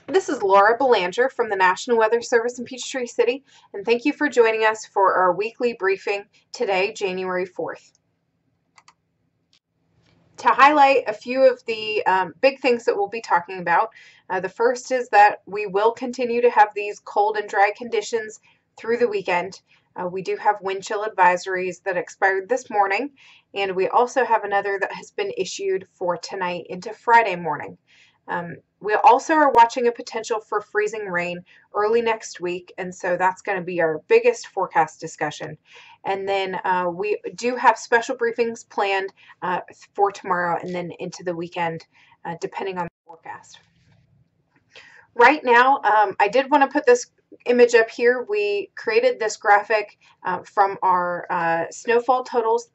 This is Laura Belanger from the National Weather Service in Peachtree City, and thank you for joining us for our weekly briefing today, January 4th. To highlight a few of the big things that we'll be talking about, the first is that we will continue to have these cold and dry conditions through the weekend. We do have wind chill advisories that expired this morning, and we also have another that has been issued for tonight into Friday morning. We also are watching a potential for freezing rain early next week, and so that's going to be our biggest forecast discussion. And then we do have special briefings planned for tomorrow and then into the weekend, depending on the forecast. Right now, I did want to put this image up here. We created this graphic from our snowfall totals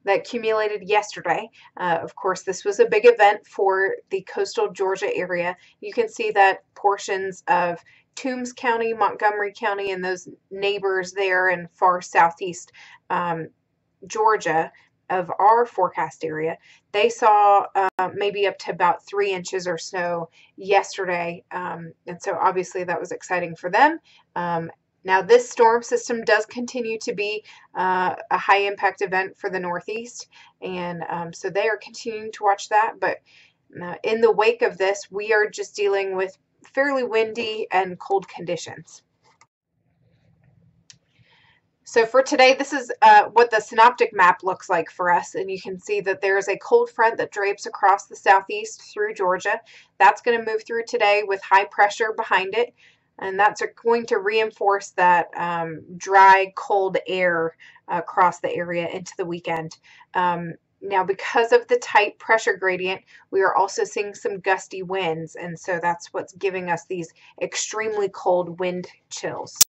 that accumulated yesterday. Of course, this was a big event for the coastal Georgia area. You can see that portions of Toombs County, Montgomery County, and those neighbors there in far southeast Georgia of our forecast area, they saw maybe up to about 3 inches or snow yesterday. And so obviously that was exciting for them. Now, this storm system does continue to be a high impact event for the Northeast, and so they are continuing to watch that. But in the wake of this, we are just dealing with fairly windy and cold conditions. So for today, this is what the synoptic map looks like for us, and you can see that there's a cold front that drapes across the southeast through Georgia. That's going to move through today with high pressure behind it. And that's going to reinforce that dry, cold air across the area into the weekend. Now, because of the tight pressure gradient, we are also seeing some gusty winds, and so that's what's giving us these extremely cold wind chills.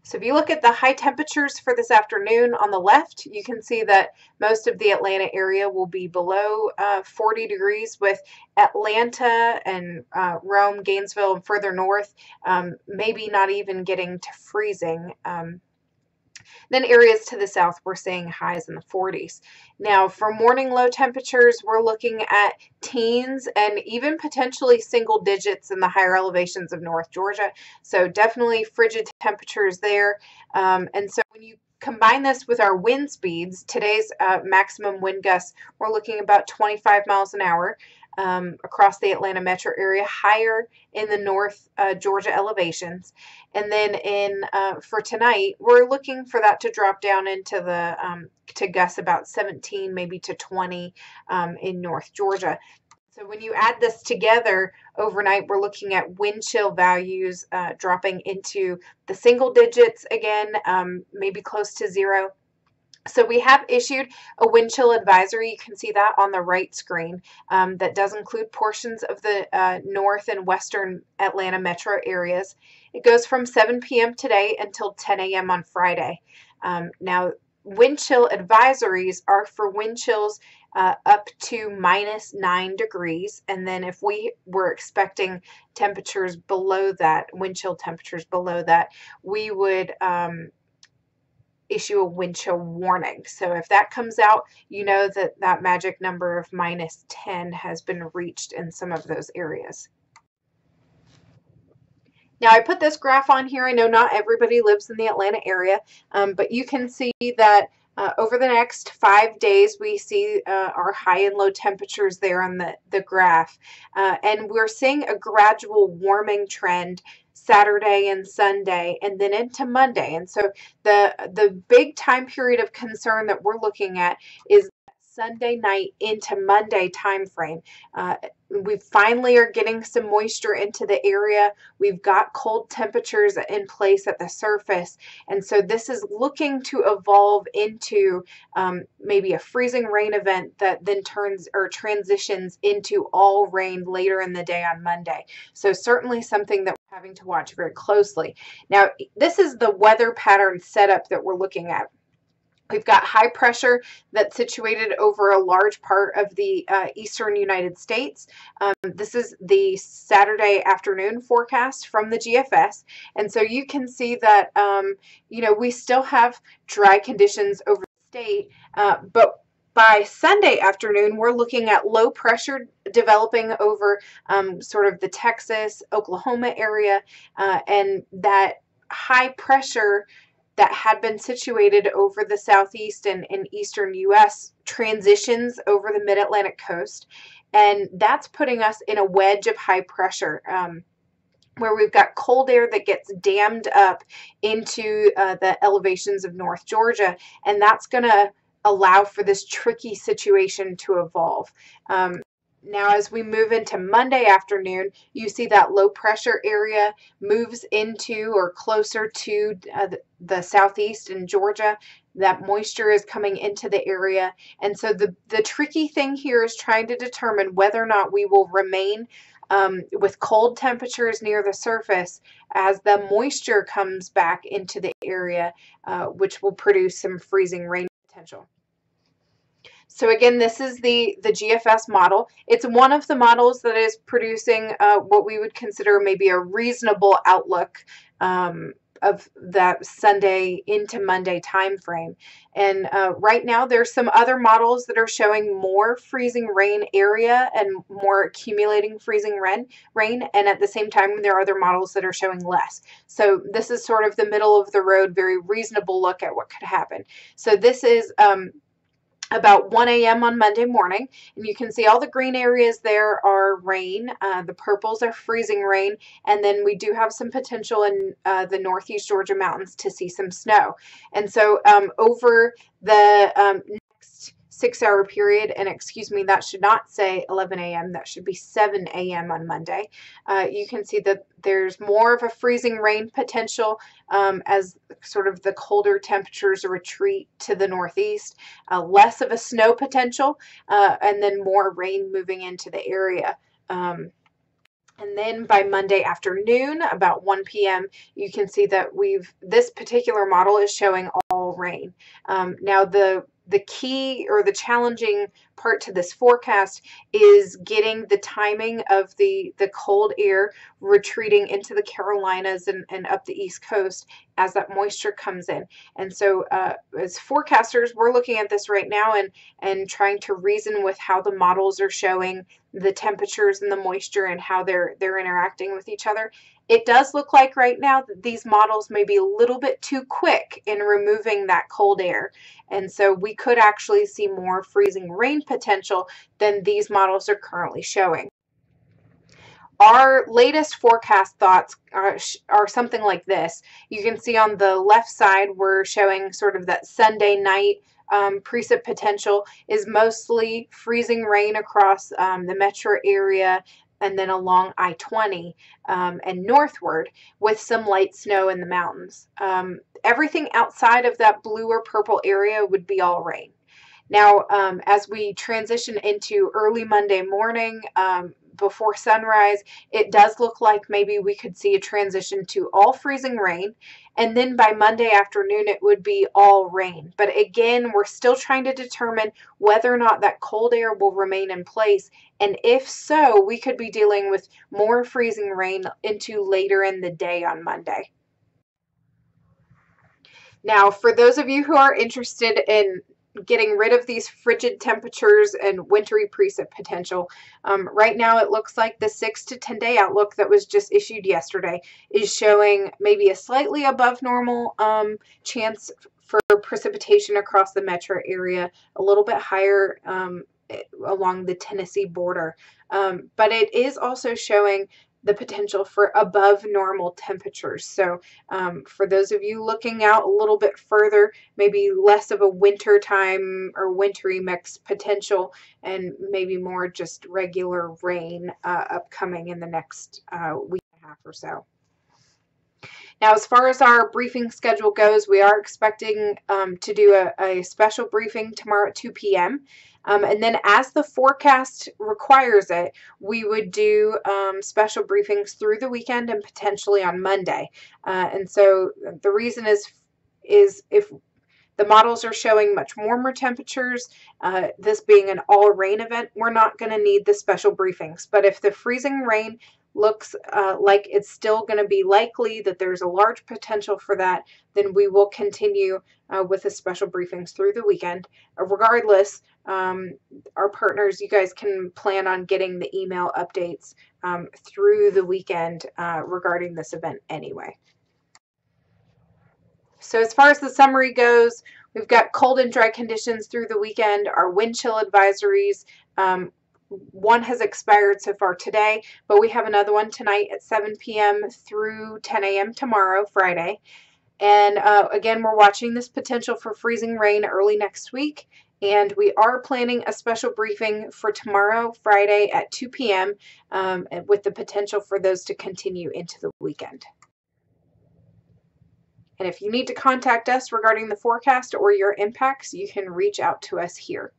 So if you look at the high temperatures for this afternoon on the left, you can see that most of the Atlanta area will be below 40 degrees, with Atlanta and Rome, Gainesville, and further north, maybe not even getting to freezing. Then areas to the south, we're seeing highs in the 40s. Now, for morning low temperatures, we're looking at teens and even potentially single digits in the higher elevations of North Georgia. So definitely frigid temperatures there. And so when you combine this with our wind speeds, today's maximum wind gusts, we're looking about 25 miles an hour. Across the Atlanta metro area, higher in the North Georgia elevations. And then for tonight, we're looking for that to drop down into the to gusts about 17, maybe to 20 in North Georgia. So when you add this together overnight, we're looking at wind chill values dropping into the single digits again, maybe close to 0. So we have issued a wind chill advisory. You can see that on the right screen. That does include portions of the north and western Atlanta metro areas. It goes from 7 p.m. today until 10 a.m. on Friday. Now, wind chill advisories are for wind chills up to -9 degrees. And then if we were expecting temperatures below that, wind chill temperatures below that, we would issue a wind chill warning. So if that comes out, you know that that magic number of -10 has been reached in some of those areas. Now, I put this graph on here. I know not everybody lives in the Atlanta area, but you can see that over the next 5 days, we see our high and low temperatures there on the graph. And we're seeing a gradual warming trend Saturday and Sunday, and then into Monday. And so the big time period of concern that we're looking at is Sunday night into Monday time frame. We finally are getting some moisture into the area. We've got cold temperatures in place at the surface, and so this is looking to evolve into maybe a freezing rain event that then turns or transitions into all rain later in the day on Monday. So certainly something that we're having to watch very closely. Now, this is the weather pattern setup that we're looking at. We've got high pressure that's situated over a large part of the eastern United States. This is the Saturday afternoon forecast from the GFS. And so you can see that, you know, we still have dry conditions over the state, but By Sunday afternoon, we're looking at low pressure developing over sort of the Texas, Oklahoma area, and that high pressure that had been situated over the southeast and eastern U.S. transitions over the mid-Atlantic coast, and that's putting us in a wedge of high pressure. Where we've got cold air that gets dammed up into the elevations of North Georgia, and that's going to allow for this tricky situation to evolve. Now, as we move into Monday afternoon, you see that low pressure area moves into or closer to the southeast in Georgia. That moisture is coming into the area. And so the tricky thing here is trying to determine whether or not we will remain with cold temperatures near the surface as the moisture comes back into the area, which will produce some freezing rain potential. So again, this is the GFS model. It's one of the models that is producing what we would consider maybe a reasonable outlook of that Sunday into Monday time frame. And right now there's some other models that are showing more freezing rain area and more accumulating freezing rain, and at the same time there are other models that are showing less. So this is sort of the middle of the road, very reasonable look at what could happen. So this is about 1 a.m. on Monday morning, and you can see all the green areas there are rain. The purples are freezing rain, and then we do have some potential in the northeast Georgia mountains to see some snow. And so over the next 6-hour period, and excuse me, that should not say 11 a.m., that should be 7 a.m. on Monday, you can see that there's more of a freezing rain potential as sort of the colder temperatures retreat to the northeast, less of a snow potential, and then more rain moving into the area. And then by Monday afternoon, about 1 p.m., you can see that this particular model is showing all rain. Now the key or the challenging part to this forecast is getting the timing of the cold air retreating into the Carolinas and up the East Coast as that moisture comes in. And so as forecasters, we're looking at this right now and trying to reason with how the models are showing the temperatures and the moisture and how they're interacting with each other. It does look like right now that these models may be a little bit too quick in removing that cold air. And so we could actually see more freezing rain potential than these models are currently showing. Our latest forecast thoughts are something like this. You can see on the left side, we're showing sort of that Sunday night precip potential is mostly freezing rain across the metro area and then along I-20 and northward with some light snow in the mountains. Everything outside of that blue or purple area would be all rain. Now, as we transition into early Monday morning, before sunrise, it does look like maybe we could see a transition to all freezing rain, and then by Monday afternoon it would be all rain. But again, we're still trying to determine whether or not that cold air will remain in place, and if so, we could be dealing with more freezing rain into later in the day on Monday. Now, for those of you who are interested in getting rid of these frigid temperatures and wintry precip potential, right now it looks like the 6 to 10 day outlook that was just issued yesterday is showing maybe a slightly above normal chance for precipitation across the metro area, a little bit higher along the Tennessee border, but it is also showing the potential for above normal temperatures. So for those of you looking out a little bit further, maybe less of a winter time or wintry mix potential and maybe more just regular rain upcoming in the next week and a half or so. Now, as far as our briefing schedule goes, we are expecting to do a special briefing tomorrow at 2 p.m. And then as the forecast requires it, we would do special briefings through the weekend and potentially on Monday. And so the reason is if the models are showing much warmer temperatures, this being an all rain event, we're not going to need the special briefings. But if the freezing rain looks like it's still going to be likely that there's a large potential for that, then we will continue with the special briefings through the weekend. Regardless, our partners, you guys can plan on getting the email updates through the weekend regarding this event anyway. So as far as the summary goes, we've got cold and dry conditions through the weekend. Our wind chill advisories, one has expired so far today, but we have another one tonight at 7 p.m. through 10 a.m. tomorrow, Friday. And again, we're watching this potential for freezing rain early next week. And we are planning a special briefing for tomorrow, Friday at 2 p.m. With the potential for those to continue into the weekend. And if you need to contact us regarding the forecast or your impacts, you can reach out to us here.